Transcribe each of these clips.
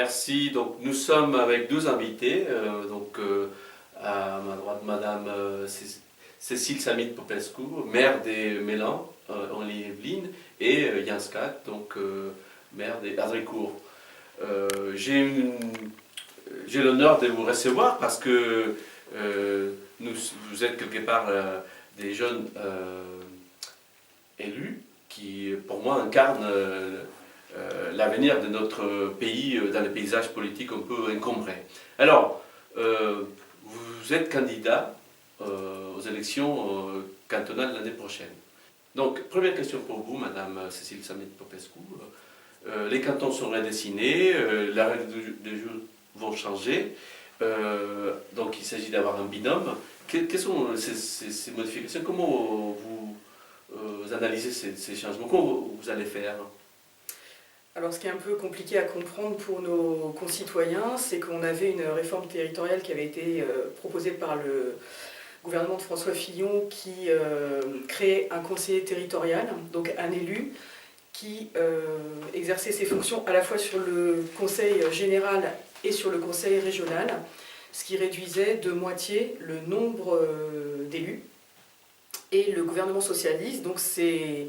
Merci. Donc, nous sommes avec deux invités. À ma droite, Madame Cécile Samit-Popescu, maire des Mélans, en Yvelines, et Jens Kat, maire des Hadricourt. J'ai l'honneur de vous recevoir parce que vous êtes quelque part des jeunes élus qui, pour moi, incarnent l'avenir de notre pays dans le paysage politique un peu encombré. Alors, vous êtes candidat aux élections cantonales l'année prochaine. Donc, première question pour vous, Madame Cécile Samit-Popescu. Les cantons sont redessinés, les règles du jeu vont changer. Donc, il s'agit d'avoir un binôme. Quelles sont ces modifications? Comment vous analysez ces changements? Comment vous allez faire? Alors, ce qui est un peu compliqué à comprendre pour nos concitoyens, c'est qu'on avait une réforme territoriale qui avait été proposée par le gouvernement de François Fillon qui créait un conseiller territorial, donc un élu qui exerçait ses fonctions à la fois sur le conseil général et sur le conseil régional, ce qui réduisait de moitié le nombre d'élus. Et le gouvernement socialiste, donc c'est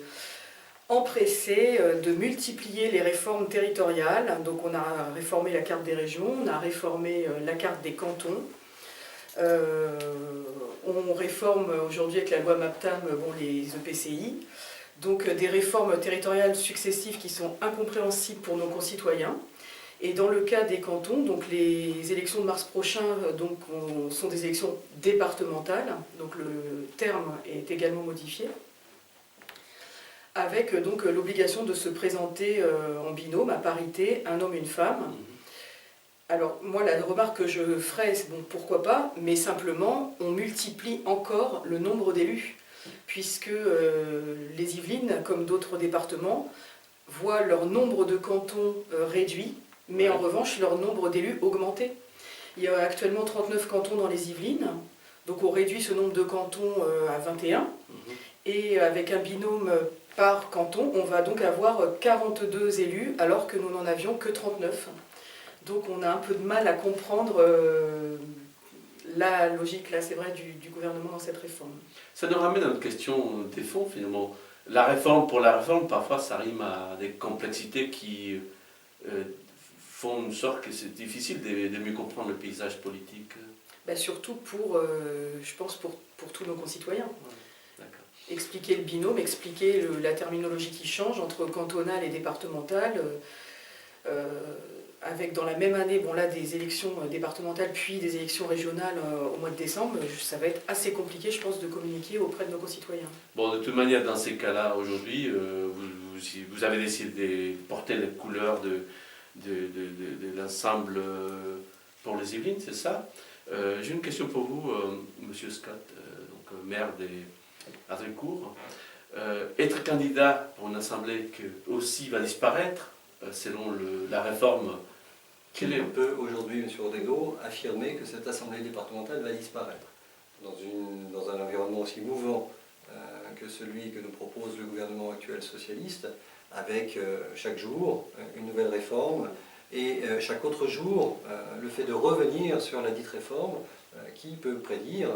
empressé de multiplier les réformes territoriales. Donc on a réformé la carte des régions, on a réformé la carte des cantons. On réforme aujourd'hui avec la loi MAPTAM les EPCI. Donc des réformes territoriales successives qui sont incompréhensibles pour nos concitoyens. Et dans le cas des cantons, donc les élections de mars prochain sont des élections départementales. Donc le terme est également modifié, avec donc l'obligation de se présenter en binôme, à parité, un homme et une femme. Alors moi, la remarque que je ferais, c'est pourquoi pas, mais simplement, on multiplie encore le nombre d'élus, puisque les Yvelines, comme d'autres départements, voient leur nombre de cantons réduit, mais en revanche, leur nombre d'élus augmenté. Il y a actuellement 39 cantons dans les Yvelines, donc on réduit ce nombre de cantons à 21, et avec un binôme par canton, on va donc avoir 42 élus, alors que nous n'en avions que 39. Donc on a un peu de mal à comprendre la logique, là c'est vrai, du gouvernement dans cette réforme. Ça nous ramène à une question des fonds, finalement. La réforme pour la réforme, parfois ça rime à des complexités qui font une sorte que c'est difficile de mieux comprendre le paysage politique. Surtout je pense, pour tous nos concitoyens. Ouais. Expliquer le binôme, expliquer la terminologie qui change entre cantonale et départementale, avec dans la même année des élections départementales puis des élections régionales au mois de décembre. Ça va être assez compliqué, je pense, de communiquer auprès de nos concitoyens. Bon, de toute manière, dans ces cas-là, aujourd'hui, vous avez décidé de porter les couleurs de l'ensemble pour les Yvelines, c'est ça? J'ai une question pour vous, Monsieur Scott, maire des Hadricourt. Être candidat pour une assemblée qui aussi va disparaître, selon la réforme. Qui peut aujourd'hui, M. Rodrigo, affirmer que cette assemblée départementale va disparaître dans un environnement aussi mouvant que celui que nous propose le gouvernement actuel socialiste, avec chaque jour une nouvelle réforme et chaque autre jour le fait de revenir sur la dite réforme qui peut prédire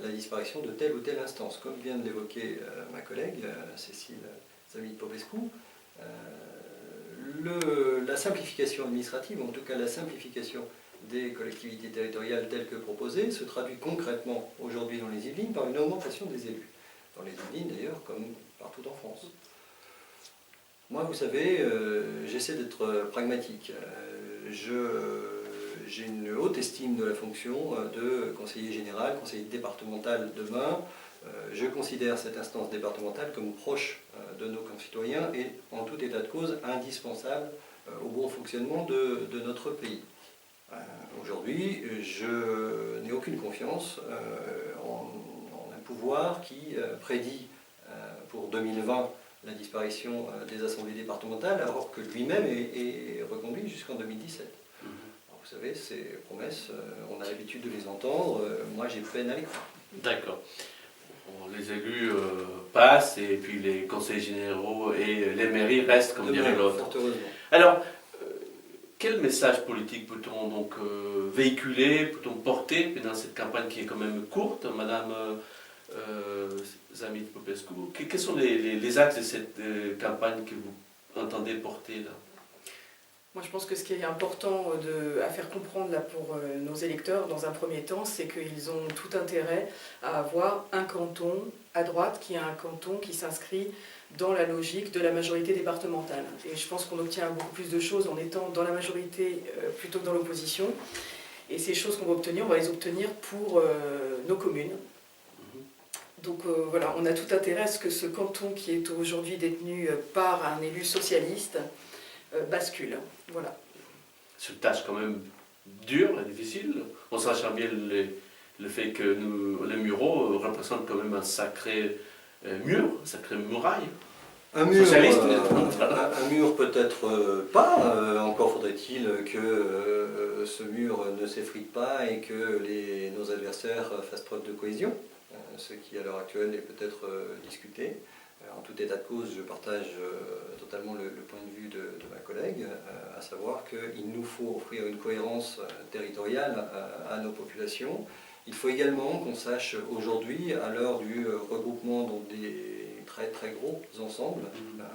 la disparition de telle ou telle instance. Comme vient de l'évoquer ma collègue Cécile Samit-Popescu, la simplification administrative, en tout cas la simplification des collectivités territoriales telles que proposées, se traduit concrètement aujourd'hui dans les Yvelines par une augmentation des élus. Dans les Yvelines d'ailleurs, comme partout en France. Moi, vous savez, j'essaie d'être pragmatique. J'ai une haute estime de la fonction de conseiller général, conseiller départemental demain. Je considère cette instance départementale comme proche de nos concitoyens et, en tout état de cause, indispensable au bon fonctionnement de notre pays. Aujourd'hui, je n'ai aucune confiance en un pouvoir qui prédit pour 2020 la disparition des assemblées départementales, alors que lui-même est reconduit jusqu'en 2017. Alors, vous savez, ces promesses, on a l'habitude de les entendre, moi j'ai peine à les croire. D'accord. Les élus passent et puis les conseils généraux et les mairies restent, comme dirait l'autre. Fort heureusement. Alors, quel message politique peut-on donc véhiculer, peut-on porter pendant cette campagne qui est quand même courte, Madame Zamit Popescu? Quels sont les axes de cette campagne que vous entendez porter là? Moi, je pense que ce qui est important à faire comprendre là, pour nos électeurs, dans un premier temps, c'est qu'ils ont tout intérêt à avoir un canton à droite qui est un canton qui s'inscrit dans la logique de la majorité départementale. Et je pense qu'on obtient beaucoup plus de choses en étant dans la majorité plutôt que dans l'opposition. Et ces choses qu'on va obtenir, on va les obtenir pour nos communes. Donc voilà, on a tout intérêt à ce que ce canton qui est aujourd'hui détenu par un élu socialiste bascule. Voilà. C'est une tâche quand même dure et difficile, en sachant bien le fait que les Mureaux représentent quand même un sacré mur, une sacrée muraille. Un mur, Socialiste, un mur peut-être pas, encore faudrait-il que ce mur ne s'effrite pas et que nos adversaires fassent preuve de cohésion, ce qui à l'heure actuelle est peut-être discuté. En tout état de cause, je partage totalement le point de vue de ma collègue, à savoir qu'il nous faut offrir une cohérence territoriale à nos populations. Il faut également qu'on sache aujourd'hui, à l'heure du regroupement dans des très très gros ensembles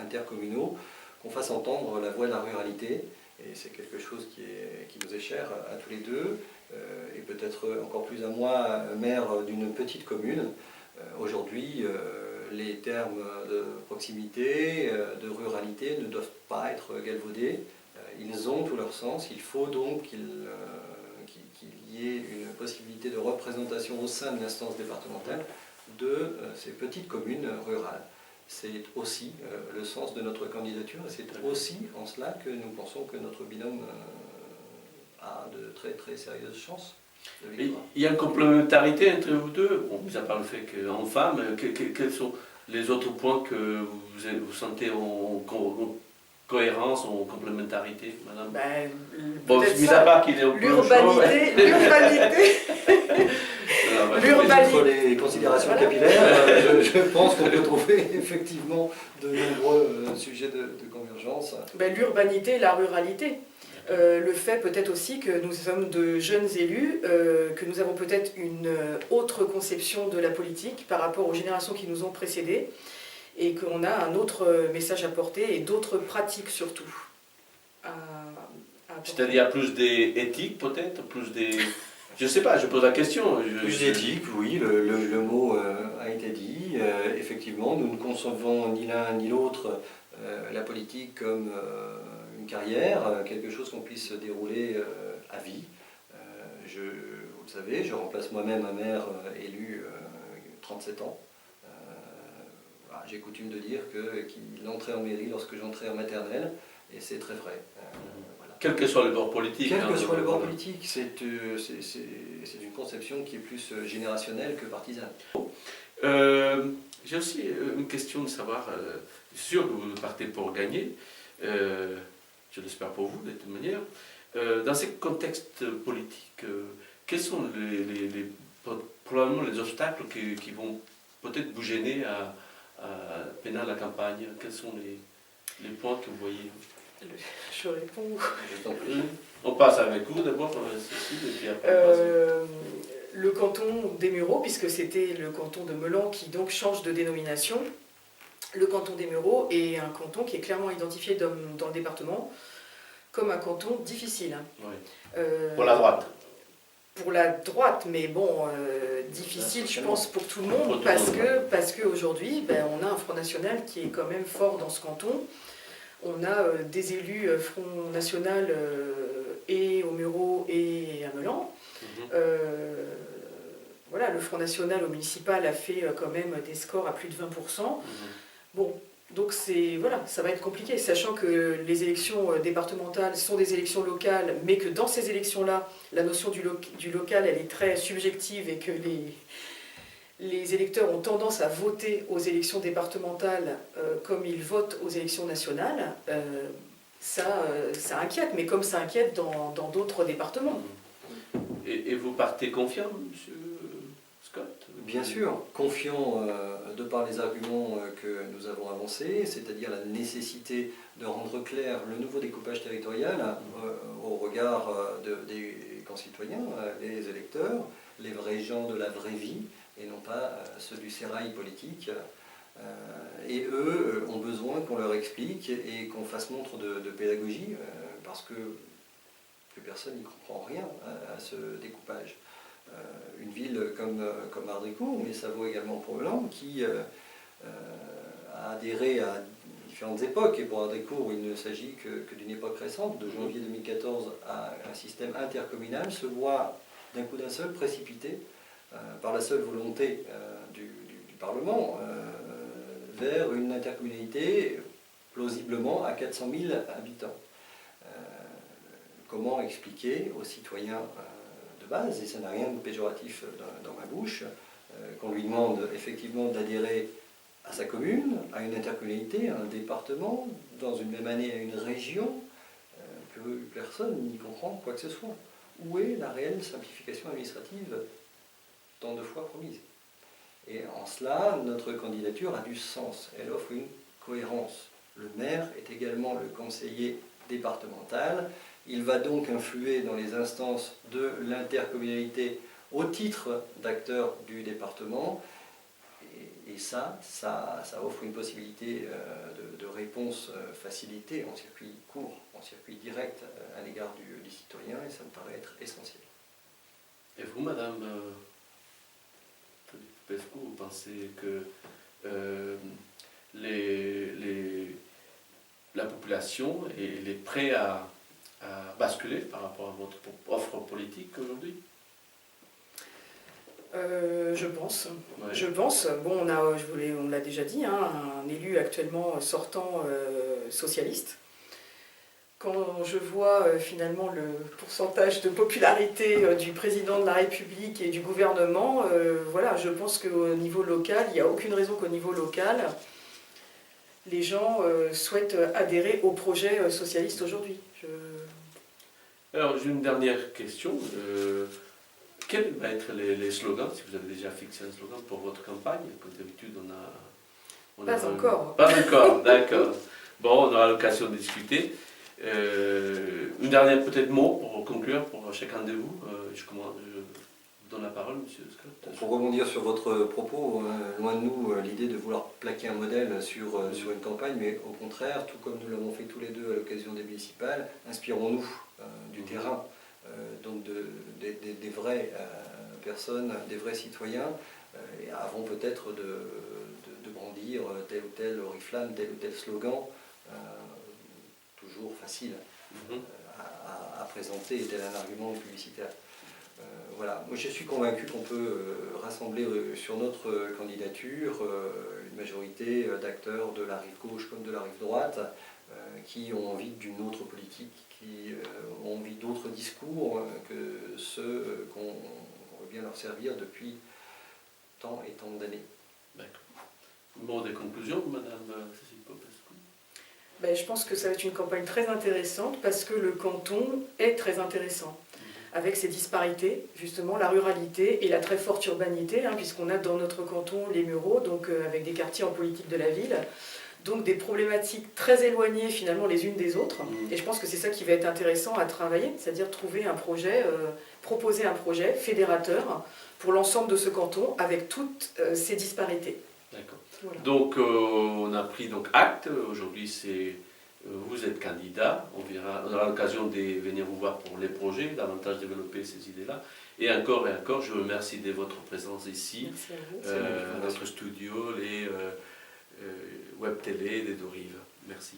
intercommunaux, qu'on fasse entendre la voix de la ruralité. Et c'est quelque chose qui nous est cher à tous les deux, et peut-être encore plus à moi, maire d'une petite commune. Aujourd'hui, les termes de proximité, de ruralité ne doivent pas être galvaudés. Ils ont tout leur sens. Il faut donc qu'il y ait une possibilité de représentation au sein de l'instance départementale de ces petites communes rurales. C'est aussi le sens de notre candidature et c'est aussi en cela que nous pensons que notre binôme a de très très sérieuses chances. Il y a une complémentarité entre vous deux, bon, mis à part le fait qu'en femme, quels sont les autres points que vous sentez en cohérence, en complémentarité, madame? Bon, mis à part qu'il est au l'urbanité, Entre les considérations capillaires, je pense qu'on peut trouver effectivement de nombreux sujets de convergence. L'urbanité et la ruralité. Le fait peut-être aussi que nous sommes de jeunes élus, que nous avons peut-être une autre conception de la politique par rapport aux générations qui nous ont précédés et qu'on a un autre message à porter et d'autres pratiques surtout. C'est-à-dire plus des éthiques peut-être, plus des... Je sais pas, je pose la question. Plus d'éthique, oui, le mot a été dit. Effectivement, nous ne concevons ni l'un ni l'autre la politique comme une carrière, quelque chose qu'on puisse dérouler à vie. Vous le savez, je remplace moi-même un maire élu 37 ans. J'ai coutume de dire qu'il entrait en mairie lorsque j'entrais en maternelle, et c'est très vrai. Voilà. Quel que soit le bord politique. Quel que soit le bord politique, c'est une conception qui est plus générationnelle que partisane. J'ai aussi une question de savoir, c'est sûr que vous partez pour gagner, je l'espère pour vous de toute manière. Dans ces contextes politiques, quels sont probablement les obstacles qui vont peut-être vous gêner pendant la campagne? Quels sont les points que vous voyez? Je réponds. On passe avec vous d'abord, Cécile, et puis après on passe. Le canton des Mureaux, puisque c'était le canton de Melan qui donc change de dénomination. Le canton des Mureaux est un canton qui est clairement identifié dans le département comme un canton difficile. Oui. Pour la droite. Pour la droite, mais bon, difficile je pense pour tout le monde, parce qu'aujourd'hui, on a un Front National qui est quand même fort dans ce canton. On a des élus Front National et aux Mureaux et à Melan. Voilà, le Front National au municipal a fait quand même des scores à plus de 20%. Bon, donc voilà, ça va être compliqué, sachant que les élections départementales sont des élections locales, mais que dans ces élections-là, la notion du local, elle est très subjective et que les électeurs ont tendance à voter aux élections départementales comme ils votent aux élections nationales. Ça inquiète, mais comme ça inquiète dans d'autres départements. Et vous partez confiant, monsieur Scott? Bien sûr, confiant de par les arguments que nous avons avancés, c'est-à-dire la nécessité de rendre clair le nouveau découpage territorial au regard des concitoyens, les électeurs, les vrais gens de la vraie vie, et non pas ceux du sérail politique. Et eux ont besoin qu'on leur explique et qu'on fasse montre de pédagogie, parce que plus personne n'y comprend rien à ce découpage. Une ville comme Ardricourt, mais ça vaut également pour Hollande, qui a adhéré à différentes époques, et pour Ardricourt il ne s'agit que d'une époque récente, de janvier 2014 à un système intercommunal, se voit d'un coup d'un seul précipité par la seule volonté du Parlement vers une intercommunalité plausiblement à 400 000 habitants. Comment expliquer aux citoyens de base, et ça n'a rien de péjoratif dans ma bouche, qu'on lui demande effectivement d'adhérer à sa commune, à une intercommunalité, à un département, dans une même année à une région, que personne n'y comprend quoi que ce soit. Où est la réelle simplification administrative tant de fois promise? Et en cela, notre candidature a du sens, elle offre une cohérence. Le maire est également le conseiller départemental, il va donc influer dans les instances de l'intercommunalité au titre d'acteur du département, et ça offre une possibilité de réponse facilitée en circuit court, en circuit direct à l'égard du citoyen, et ça me paraît être essentiel. Et vous, Madame Popescu, vous pensez que la population est prête à basculer par rapport à votre offre politique aujourd'hui? Je pense. Ouais. Je pense. Bon, on l'a déjà dit, hein, un élu actuellement sortant socialiste. Quand je vois finalement le pourcentage de popularité du président de la République et du gouvernement, voilà, je pense qu'au niveau local, il n'y a aucune raison qu'au niveau local, les gens souhaitent adhérer au projet socialiste aujourd'hui. Alors, j'ai une dernière question. Quels vont être les slogans, si vous avez déjà fixé un slogan pour votre campagne? Comme d'habitude, Pas encore. Pas encore, d'accord. Bon, on aura l'occasion de discuter. Une dernière peut-être mot pour conclure pour chacun de vous. Je vous donne la parole, Monsieur Scott. Pour rebondir sur votre propos, loin de nous l'idée de vouloir plaquer un modèle sur une campagne, mais au contraire, tout comme nous l'avons fait tous les deux à l'occasion des municipales, inspirons-nous du terrain, donc des vraies personnes, des vrais citoyens, et avant peut-être de brandir tel ou tel oriflamme, tel ou tel slogan, toujours facile à présenter, tel un argument publicitaire. Voilà, moi je suis convaincu qu'on peut rassembler sur notre candidature une majorité d'acteurs de la rive gauche comme de la rive droite qui ont envie d'une autre politique, qui ont envie d'autres discours que ceux qu'on veut bien leur servir depuis tant et tant d'années. D'accord. Bon, des conclusions, Madame Cécile Popescu? Ben, je pense que ça va être une campagne très intéressante parce que le canton est très intéressant. Avec ses disparités, justement, la ruralité et la très forte urbanité, hein, puisqu'on a dans notre canton les Mureaux, donc avec des quartiers en politique de la ville, donc des problématiques très éloignées finalement les unes des autres. Et je pense que c'est ça qui va être intéressant à travailler, c'est-à-dire trouver un projet, proposer un projet fédérateur pour l'ensemble de ce canton avec toutes ces disparités. D'accord. Voilà. Donc, on a pris donc acte. Aujourd'hui, vous êtes candidat. On aura l'occasion de venir vous voir pour les projets, davantage développer ces idées-là. Et encore, je vous remercie de votre présence ici, notre studio, les web télé des Deux Rives. Merci.